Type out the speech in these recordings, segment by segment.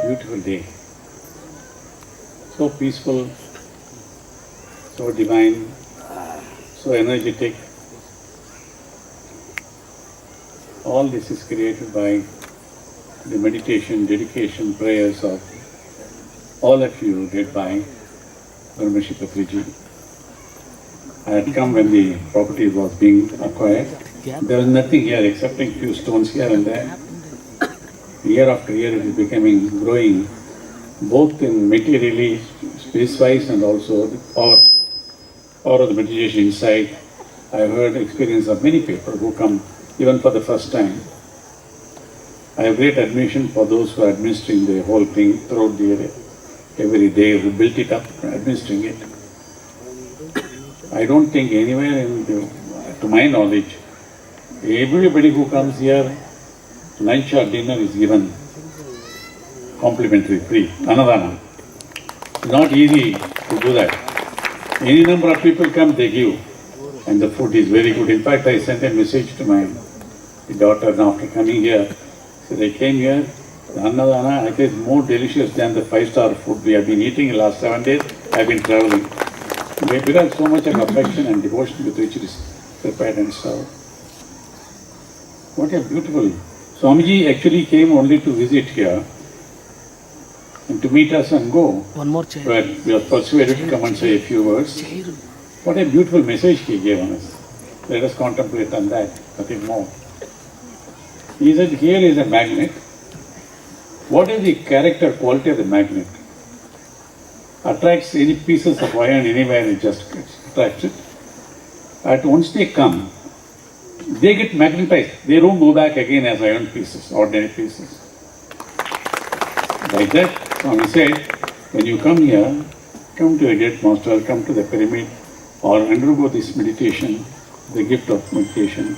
beautiful day. So peaceful, so divine, so energetic. All this is created by the meditation, dedication, prayers of all of you led by Brahmarshi Patriji. I had come when the property was being acquired. There was nothing here excepting few stones here and there. Year after year it is becoming, growing, both in materially, space-wise and also the power of the meditation inside. I heard experience of many people who come even for the first time. I have great admiration for those who are administering the whole thing throughout the area, every day, who built it up, administering it. I don't think anywhere to my knowledge, everybody who comes here, lunch or dinner is given complimentary, free, anadana. It's not easy to do that. Any number of people come, they give, and the food is very good. In fact, I sent a message to my daughter after coming here. So they came here, the annadana, I guess, more delicious than the 5-star food we have been eating in the last 7 days. I've been traveling. Because so much of affection and devotion with which it is prepared and served. What a beautiful. Swamiji actually came only to visit here and to meet us and go. One more chair. But we are persuaded to come and say a few words. What a beautiful message he gave on us. Let us contemplate on that, nothing more. He said, here is a magnet. What is the character quality of the magnet? Attracts any pieces of iron anywhere, it just attracts it. At once they come, they get magnetized. They don't go back again as iron pieces, ordinary pieces. Like that, Swami said, when you come here, come to a great master, come to the pyramid, or undergo this meditation, the gift of meditation.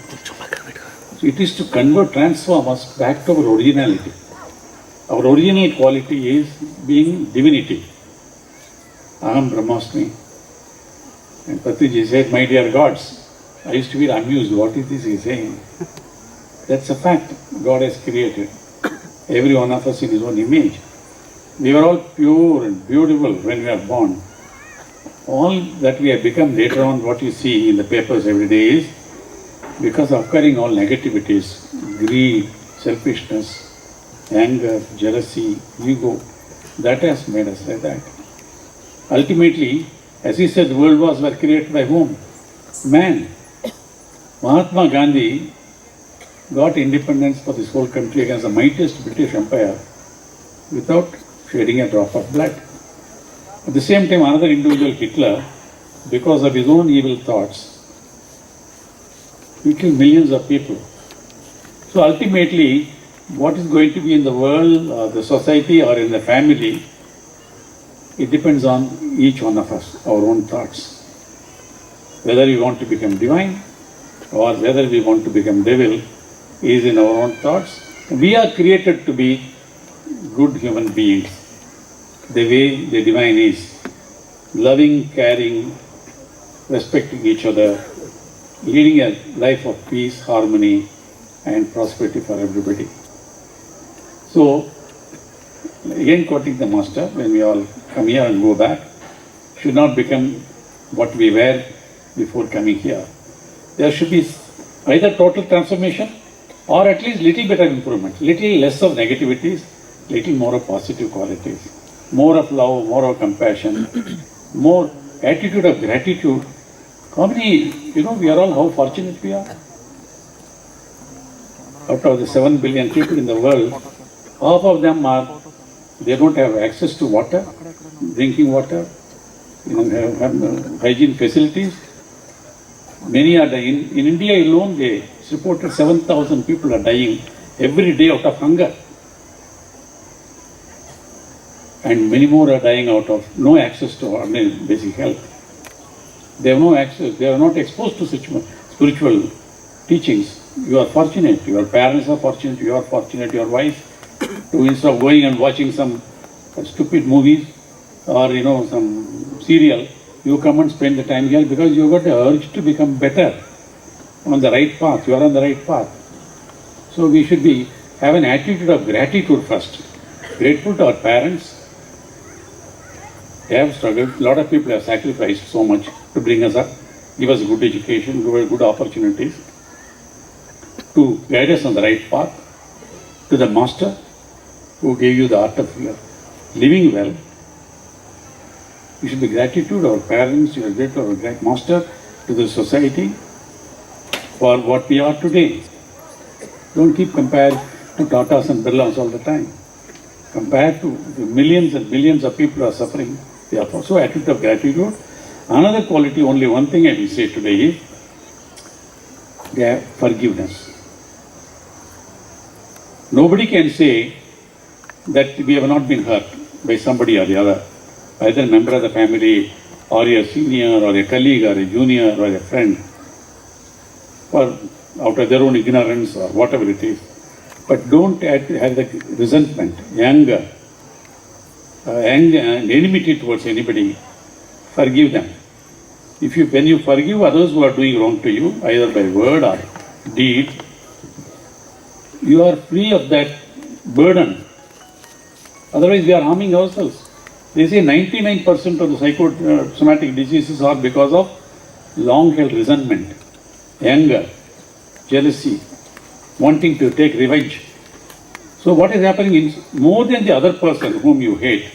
So it is to convert, transform us back to our originality. Our original quality is being divinity. Aham Brahmasmi. And Patriji said, my dear gods, I used to be amused. What is this he is saying? That's a fact. God has created every one of us in his own image. We were all pure and beautiful when we are born. All that we have become later on, what you see in the papers every day is because of occurring all negativities, greed, selfishness, anger, jealousy, ego, that has made us like that. Ultimately, as he said, the world wars were created by whom? Man. Mahatma Gandhi got independence for this whole country against the mightiest British Empire without shedding a drop of blood. At the same time, another individual, Hitler, because of his own evil thoughts, he killed millions of people. So ultimately, what is going to be in the world, or the society, or in the family, it depends on each one of us, our own thoughts. Whether we want to become divine or whether we want to become devil is in our own thoughts. We are created to be good human beings, the way the divine is. Loving, caring, respecting each other, leading a life of peace, harmony and prosperity for everybody. So, again quoting the master, when we all come here and go back, should not become what we were before coming here. There should be either total transformation or at least little bit of improvement, little less of negativities, little more of positive qualities, more of love, more of compassion, more attitude of gratitude. How many, we are all, how fortunate we are. Out of the 7 billion people in the world, half of them they don't have access to water, drinking water, have hygiene facilities. Many are dying. In India alone, they reported 7,000 people are dying every day out of hunger. And many more are dying out of no access to ordinary basic health. They have no access, they are not exposed to such spiritual teachings. You are fortunate, your parents are fortunate, you are fortunate, your wife, to instead of going and watching some stupid movies or some serial, you come and spend the time here because you got the urge to become better, on the right path, you are on the right path. So we should have an attitude of gratitude first. grateful to our parents. They have struggled. A lot of people have sacrificed so much to bring us up, give us good education, give us good opportunities, to guide us on the right path. To the master who gave you the art of living well, you should be gratitude to our parents, you are grateful to our great master, to the society for what we are today. Don't keep comparing to Tatas and Birlas all the time. Compared to the millions and billions of people who are suffering, they are also attitude of gratitude. Another quality, only one thing I will say today is their forgiveness. Nobody can say that we have not been hurt by somebody or the other, either a member of the family or a senior or a colleague or a junior or a friend, or out of their own ignorance or whatever it is. But don't have the resentment, anger, and enmity towards anybody. Forgive them. When you forgive others who are doing wrong to you, either by word or deed, you are free of that burden. Otherwise, we are harming ourselves. They say 99% of the psychosomatic diseases are because of long-held resentment, anger, jealousy, wanting to take revenge. So what is happening is, more than the other person whom you hate,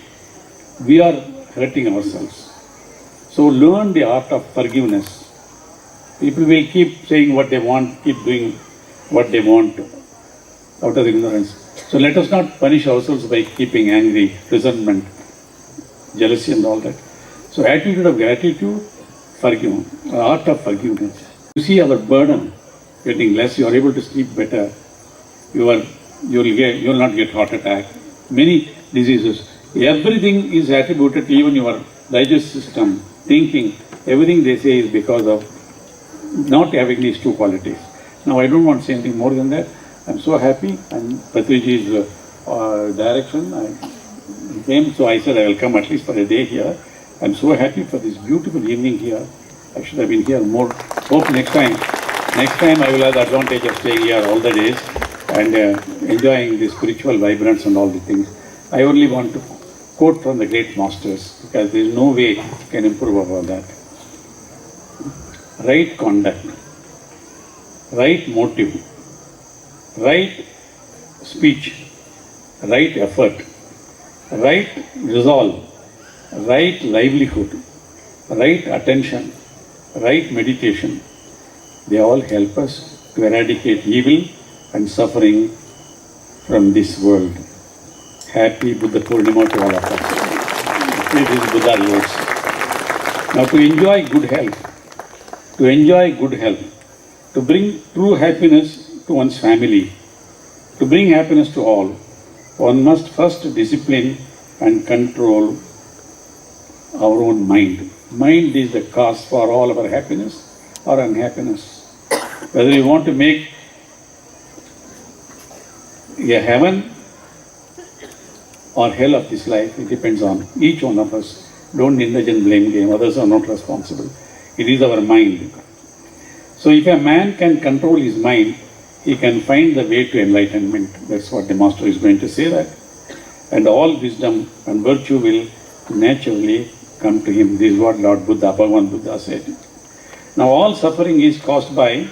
we are hurting ourselves. So learn the art of forgiveness. People will keep saying what they want, keep doing what they want out of ignorance. So let us not punish ourselves by keeping angry, resentment, jealousy and all that. So attitude of gratitude, forgive, art of forgiveness. You see our burden getting less, you are able to sleep better, you will not get heart attack, many diseases. Everything is attributed to even your digestive system, thinking, everything they say is because of not having these two qualities. Now I don't want to say anything more than that. I'm so happy, and Patriji's direction, I came, so I said I will come at least for a day here. I'm so happy for this beautiful evening here. I should have been here more. Hope next time I will have the advantage of staying here all the days and enjoying the spiritual vibrance and all the things. I only want to quote from the great masters, because there is no way you can improve about that. Right conduct, right motive, right speech, right effort, right resolve, right livelihood, right attention, right meditation, they all help us to eradicate evil and suffering from this world. Happy Buddha Purnima to all of us. This is Buddha's words. Now to enjoy good health, to bring true happiness to one's family, to bring happiness to all, one must first discipline and control our own mind. Mind is the cause for all of our happiness or unhappiness. Whether you want to make a heaven or hell of this life, it depends on each one of us. Don't indulge in blame game. Others are not responsible. It is our mind. So if a man can control his mind, he can find the way to enlightenment. That's what the master is going to say that. And all wisdom and virtue will naturally come to him. This is what Lord Buddha, Bhagavan Buddha said. Now all suffering is caused by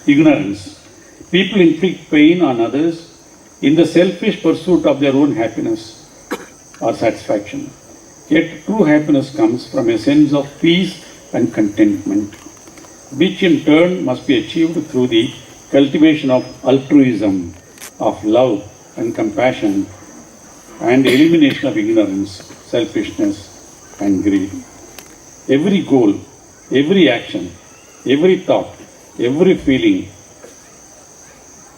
ignorance. People inflict pain on others in the selfish pursuit of their own happiness or satisfaction. Yet true happiness comes from a sense of peace and contentment, which in turn must be achieved through the cultivation of altruism, of love and compassion, and elimination of ignorance, selfishness and greed. Every goal, every action, every thought, every feeling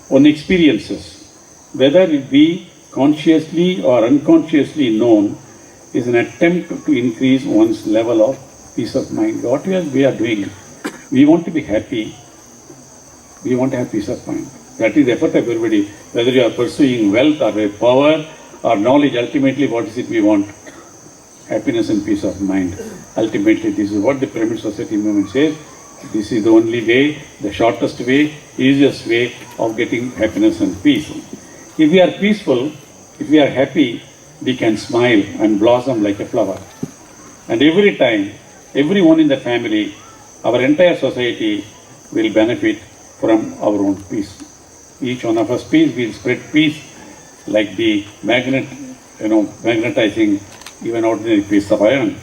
one experiences, whether it be consciously or unconsciously known, is an attempt to increase one's level of peace of mind. What we are doing, we want to be happy, we want to have peace of mind. That is the effort of everybody. Whether you are pursuing wealth or power or knowledge, ultimately what is it we want? Happiness and peace of mind. Ultimately, this is what the Pyramid Society movement says. This is the only way, the shortest way, easiest way of getting happiness and peace. If we are peaceful, if we are happy, we can smile and blossom like a flower. And every time, everyone in the family, our entire society will benefit from our own peace. Each one of us peace will spread peace like the magnet, magnetizing even ordinary piece of iron.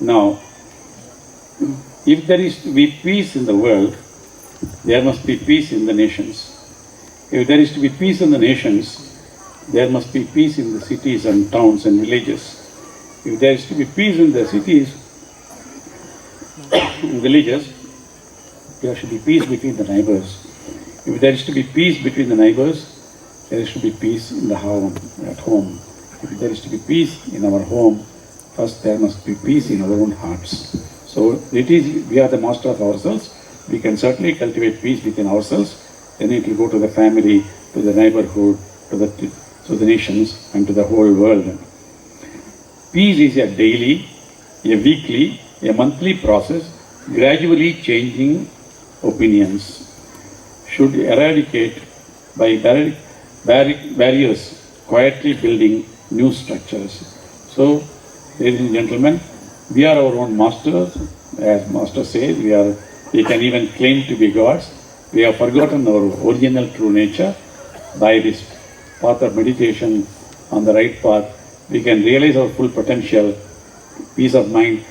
Now, if there is to be peace in the world, there must be peace in the nations. If there is to be peace in the nations, there must be peace in the cities and towns and villages. If there is to be peace in the cities and villages, there should be peace between the neighbors. If there is to be peace between the neighbors, there is to be peace in the home, at home. If there is to be peace in our home, first there must be peace in our own hearts. So we are the master of ourselves. We can certainly cultivate peace within ourselves. Then it will go to the family, to the neighborhood, to the nations, and to the whole world. Peace is a daily, a weekly, a monthly process, gradually changing opinions. Should eradicate by barriers, quietly building new structures. So, ladies and gentlemen, we are our own masters. As Master says, we can even claim to be gods. We have forgotten our original true nature. By this path of meditation, on the right path, we can realize our full potential, peace of mind.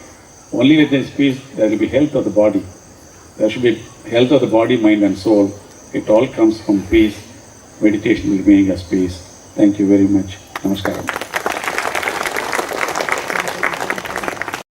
Only with this peace, there will be health of the body. There should be health of the body, mind and soul. It all comes from peace. Meditation will bring us peace. Thank you very much. Namaskaram.